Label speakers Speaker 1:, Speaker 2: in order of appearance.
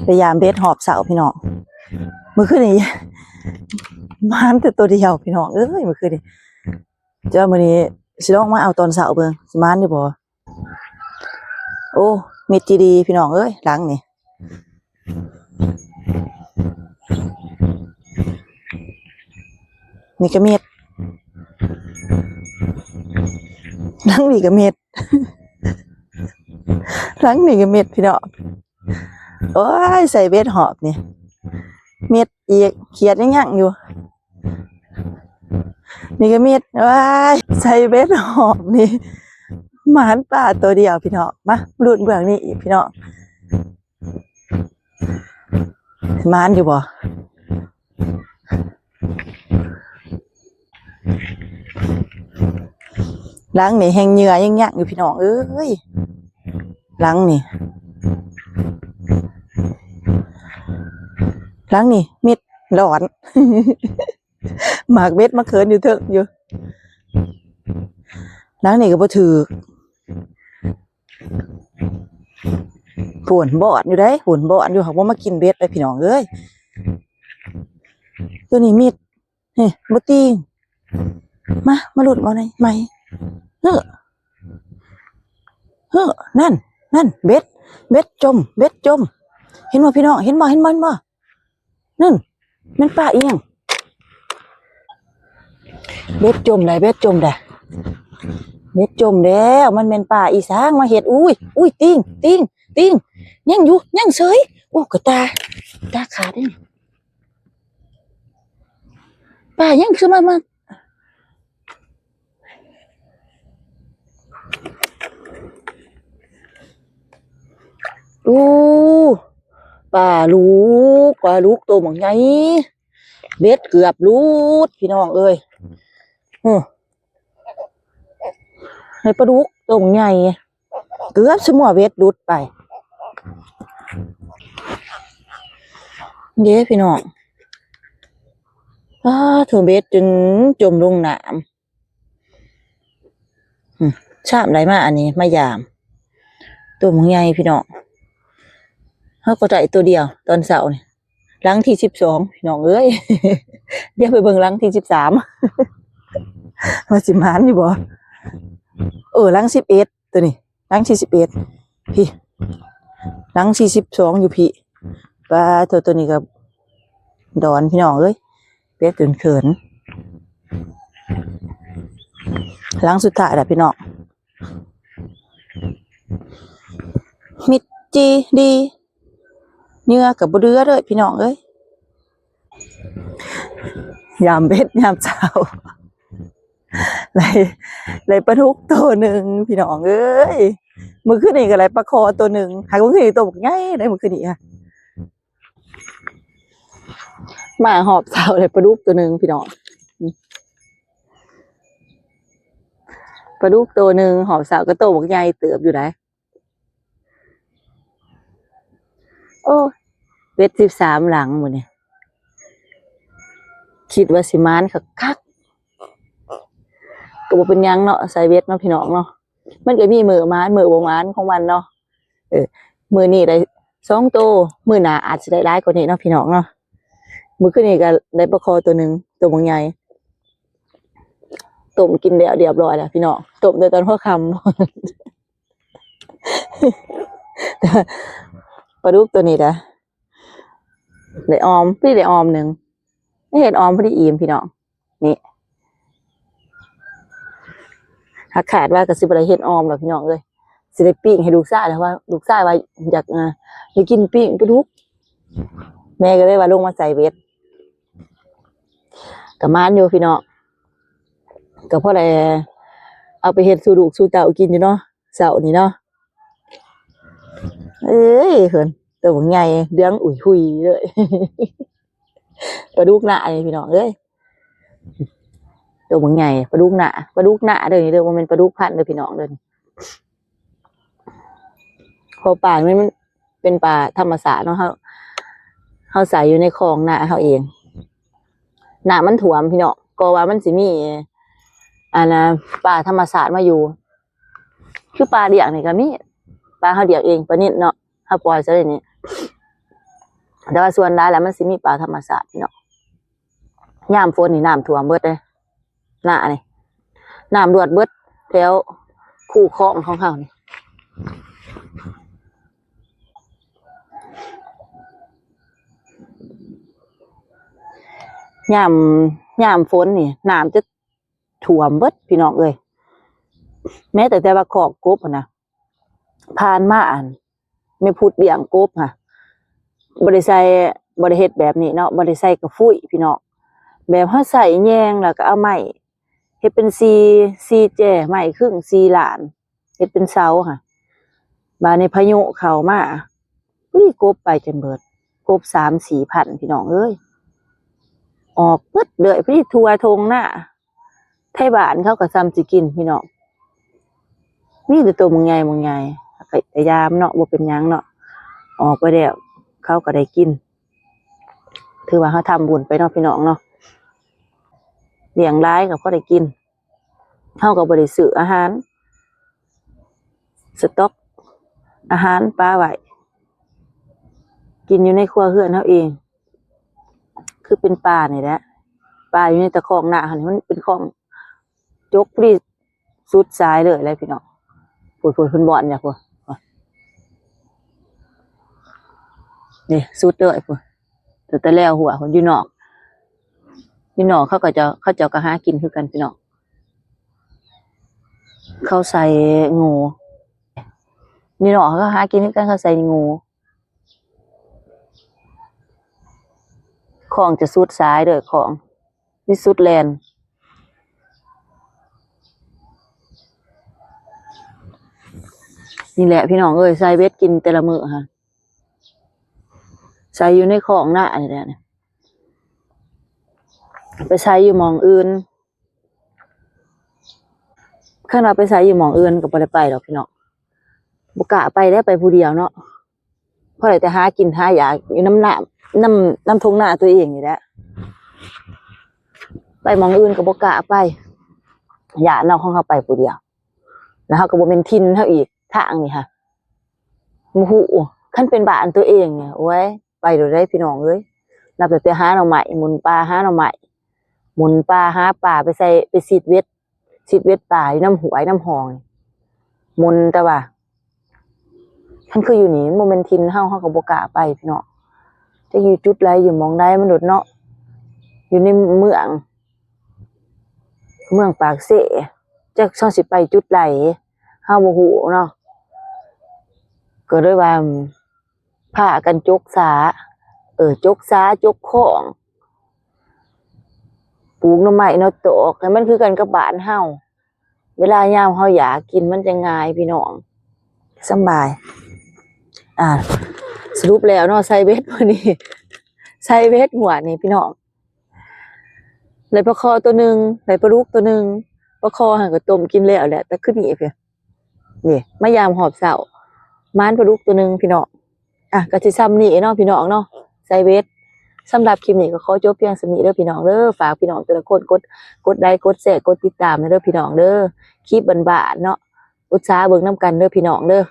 Speaker 1: พยายามเบ็ดหอบเสาพี่น้องมือขึ้นนี่มันแต่ตัวเดียวพี่น้องมือขึ้นนี่เจ้ามื้อนี้สิลองมาเอาตอนเสาเบิ่งสิมันได้บ่โอ้เม็ดจีดีพี่น้องหลังนี่นี่ก็เม็ดหลังนี่ก็เม็ดหลังนี่ก็เม็ดพี่น้องโอ้ยใส่เบ็ดหอบนี่เม็ดอีกเขียดยังอยู่นี่ก็เม็ดว้ายใส่เบ็ดหอบนี่หมานป่าตัวเดียวพี่น้องมาลุ้นเบื้องนี้อีกพี่น้องหมานอยู่บ่หลังนี่แห้งเหงื่อยังอยู่พี่น้องหลังนี่หลังนี่มิดร้อนหมากเบ็ดมาเขินอยู่เถอะอยู่หลังนี่ก็บ่ถือฝนบอดอยู่ได้ฝนบอดอยู่เขาบ่มากินเบ็ดไปพี่น้องตัวนี้มิดนี่บ่ตีมาหลุดมาไหมเฮ้อนั่นเบ็ดจมเห็นบ่พี่น้องเห็นบ่นั่นมันปลาเอียงเบ็ดจมได้เบ็ดจมแล้วมันเป็นปลาอีสางมาเห็ดอุ้ยติงยังอยู่ยังเฉยโอ้กระตาขาดได้ปลายังคือมาปลาลูกตัวหมองไงเบ็ดเกือบรูดพี่น้องในปลาดุกตัวหมองไงเกือบสมอเบ็ดรูดไปเด้พี่น้องถือเบ็ดจนจมลงน้ำชามไรมาอันนี้มายามตัวหมองไงพี่น้องเขาก็ได้ตัวเดียวตอนเสาร์นี่หลังที่12พี่น้องเดี๋ยวไปเบิ่งหลังที่13ว่าสิมานอยู่บ่หลัง11ตัวนี้หลังที่11พี่หลังที่12อยู่พี่ปลาตัวนี้ก็ดอนพี่น้องเป็ดเขินหลังสุดท้ายแล้วพี่น้องมิดจีดีเนื้อกับบ่เรือเลยพี่น้องยามเบ็ดยามเช้าเลยปลาทุกตัวหนึ่งพี่น้องมือขึ้นนี่ก็เลยปลาคอตัวหนึ่งหากมือขึ้นนี่ตัวง่ายได้มือขึ้นนี่มาหอบเช้าเลยปลาดุกตัวหนึ่งพี่น้องปลาดุกตัวหนึ่งหอบเช้าก็โตบักใหญ่เติบอยู่ไหนโอ้เบ็ด13หลังหมดเนี่ยคิดว่าสิมานคักก็บ่เป็นยังเนาะใส่เบ็ดเนาะพี่น้องเนาะมันก็มีมือมานมือบ่มานของมันเนาะมือนี่ได้2ตัวมือหน้าอาจจะได้หลายกว่านี้เนาะพี่น้องเนาะมือขึ้นนี่ก็ได้ปลาคอตัวหนึ่งตัวบางใหญ่ต้มกินแล้วเรียบร้อยแล้วพี่น้องต้มโดยตอนหัวค่ำปลาดุกตัวนี้นะได้ออมพี่ได้ออมหนึ่งไม่เห็นออมพอดีอิ่มพี่น้องนี่หากขาดว่าก็สิบอะไรเห็นออมหรอพี่น้องสิได้ปิ้งให้ลูกชายแล้วว่าลูกชายว่าอยากกินปิ้งปลาดุกแม่ก็เลยว่าลงมาใส่เบ็ดกับมานอยู่พี่น้องก็เพราะอะไรเอาไปเฮ็ดสู่ลูกสู่เต่ากินอยู่เนาะเสาร์นี่เนาะเขินตัวบางใหญ่เดืองอุ่ยหุยเลยปลาดุกหน้าเลยพี่น้องตัวบางใหญ่ปลาดุกหน้าเลยนี่มันเป็นปลาดุกพันธุ์เลยพี่น้องเลยพอป่ามันเป็นป่าธรรมศาสตร์เนาะเขาใส่อยู่ในคลองหน้าเขาเองหน้ามันถ่วมพี่น้องก็ว่ามันสิมีป่าธรรมศาสตร์มาอยู่คือป่าเดี่ยงนี่ก็มีป่าเขาเดี่ยงเองปลานิดเนาะ ถ้าปล่อยซะอย่างนี้แต่ว่าส่วนได้แล้วมันสิมีปลาธรรมชาติพี่น้องยามฝนนี่น้ำท่วมเบิดเลยหน้านี่น้ำรวดเบิดแถวคูคลองของเขานี่ยามฝนนี่น้ำจะท่วมเบิดพี่น้องเอ้ยแม้แต่ว่าขอกกบนะผ่านมาอันไม่พูดเบี่ยงกบค่ะบริใส่บริเฮ็ดแบบนี้เนาะบริใส่กระฟุ้ยพี่น้องแบบเขาใส่แยงแล้วก็เอาไม้เฮ็ดเป็นซีแจไม้ครึ่งซีหลานเฮ็ดเป็นเสาค่ะบาในพายุเข้ามาอุ้ยกบไปจนเบิดกบ3-4 พันพี่น้องเอ้ยออกเบิดเลยพี่ทัวทงหน้าไทบ้านเขาก็ซ้ำสิกินพี่น้องมีแต่ตัวมึงใหญ่พยายามเนาะบ่เป็นหยังเนาะออกไปแล้วเขาก็ได้กินถือว่าเขาทำบุญไปเนาะพี่น้องเนาะเลี้ยงร้ายก็พอได้กินเขาก็บ่ได้ซื้ออาหารสต๊อกอาหารปลาไว้กินอยู่ในครัวเรือนเขาเองคือเป็นปลานี่แหละปลาอยู่ในตะคองหน้าหันมันเป็นคลองจกพรีสุดซ้ายเลยอะไรพี่น้องพูดเพิ่นบ่อนจ้ะพุ่นนี่สุดเลยพุ่นแต่แล้วหัวคนอยู่นอกเขาก็หากินคือกันพี่น้องเขาใส่งูอยู่นอกเขาก็หากินคือกันเขาใส่งูของจะสุดซ้ายเลยของนี่สุดแลนนี่แหละพี่น้องเอ้ยใส่เบ็ดกินแต่ละมื้อค่ะใส่อยู่ในของหน้านี่แหละเนี่ยไปใส่อยู่หม่องอื่นคันว่าไปใส่อยู่หม่องอื่นก็บ่ได้ไปดอกพี่น้องบ่กล้าไปได้ไปผู้เดียวเนาะเพราะได้แต่หากินหาอยากอยู่น้ำทงหน้าตัวเองนี่แหละไปหม่องอื่นก็บ่กล้าไปย้านเอาของเขาไปผู้เดียวแล้วเขาก็บ่แม่นถิ่นเฮาอีกทางนี่ค่ะบ่ฮู้คันเป็นบ้านตัวเองเนี่ยโอ้ยไปโดดได้พี่น้องเอ้ยนับแต่หาหน่อไม้หมุนป่าหาหน่อไม้หมุนป่าหาป่าไปใส่ไปซีดเวทป่าอยู่น้ำหวยน้ำหองหมุนแต่ว่าคันคืออยู่นี่บ่แม่นถิ่นเฮาก็บ่กล้าไปพี่น้องจะอยู่จุดใดอยู่หม้องใดมันโดดเนาะอยู่ในเมืองปากเสจักช่องสิไปจุดใดเฮาบ่ฮู้เนาะก็เลยว่าพากันจกสาจกสาจกของปลูกหน่อไม้เนาะตอกให้มันคือกันกับบ้านเฮาเวลายามเฮาอยากกินมันจะง่ายพี่น้องสำบายสรุปแล้วเนาะใส่เบ็ดมื้อนี้ใส่เบ็ดหัวนี่พี่น้องเลยปลาคอตัวนึงเลยปลาลูกตัวนึงปลาคอหั่นก็ต้มกินแล้วแหละแต่คือนี่เพิ่นนี่มายามหอบเช้าม้านปลาลูกตัวนึงพี่น้องก็สิซ้ำนี่เนาะพี่น้องเนาะใส่เบ็ดสำหรับคลิปนี้ก็ขอจบเพียงส่านี้เด้อพี่น้องเด้อฝากพี่น้องแต่ละคนกดไลค์กดแชร์กดติดตามเด้อพี่น้องเด้อคลิปบ้านๆเนาะอุตสาหะเบิ่งนำกันเด้อพี่น้องเด้อ